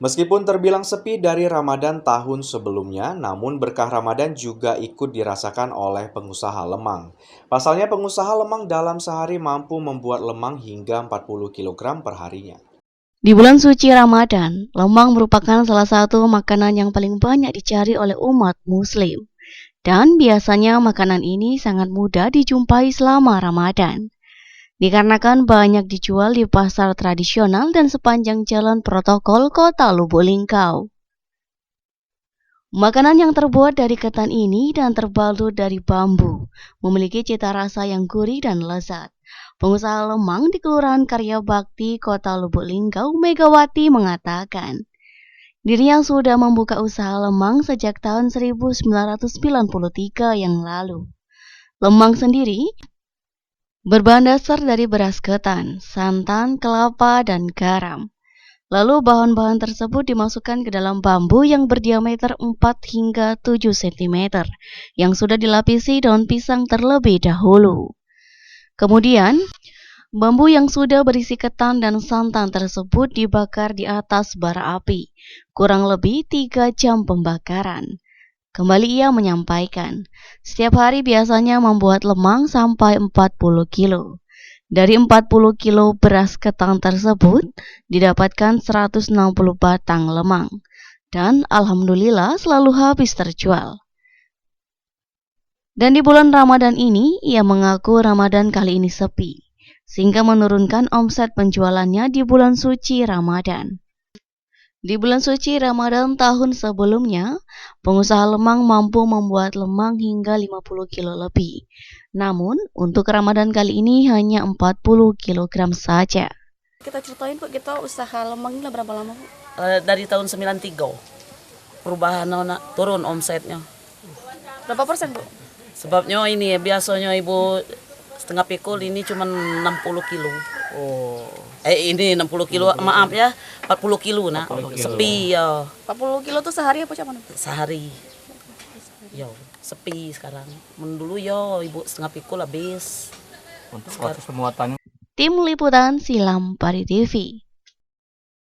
Meskipun terbilang sepi dari Ramadan tahun sebelumnya, namun berkah Ramadan juga ikut dirasakan oleh pengusaha lemang. Pasalnya pengusaha lemang dalam sehari mampu membuat lemang hingga 40 kilogram per harinya. Di bulan suci Ramadan, lemang merupakan salah satu makanan yang paling banyak dicari oleh umat Muslim. Dan biasanya makanan ini sangat mudah dijumpai selama Ramadan. Dikarenakan banyak dijual di pasar tradisional dan sepanjang jalan protokol kota Lubuk Linggau. Makanan yang terbuat dari ketan ini dan terbalut dari bambu memiliki cita rasa yang gurih dan lezat. Pengusaha lemang di Kelurahan Karya Bakti, Kota Lubuk Linggau, Megawati mengatakan, dirinya sudah membuka usaha lemang sejak tahun 1993 yang lalu. Lemang sendiri berbahan dasar dari beras ketan, santan, kelapa, dan garam. Lalu bahan-bahan tersebut dimasukkan ke dalam bambu yang berdiameter 4 hingga 7 cm yang sudah dilapisi daun pisang terlebih dahulu. Kemudian, bambu yang sudah berisi ketan dan santan tersebut dibakar di atas bara api, kurang lebih 3 jam pembakaran. Kembali ia menyampaikan, setiap hari biasanya membuat lemang sampai 40 kilo. Dari 40 kilo beras ketan tersebut, didapatkan 160 batang lemang. Dan alhamdulillah selalu habis terjual. Dan di bulan Ramadan ini, ia mengaku Ramadan kali ini sepi, sehingga menurunkan omset penjualannya di bulan suci Ramadan. Di bulan suci Ramadan tahun sebelumnya, pengusaha lemang mampu membuat lemang hingga 50 kilo lebih. Namun, untuk Ramadan kali ini hanya 40 kilogram saja. Kita ceritain Bu, kita usaha lemang ini berapa lama Bu? Dari tahun 93, perubahan turun omsetnya. Berapa persen Bu? Sebabnya ini biasanya ibu setengah pikul ini cuma 60 kilo. Oh, Ini 60 kilo, maaf ya, 40 kilo nah. 40 kilo. Sepi ya, 40 kilo tuh sehari apa cuman? sehari. Yo, sepi sekarang. Dulu yo ibu setengah pikul habis. untuk proses pembuatannya. Tim Liputan Silam Pari TV.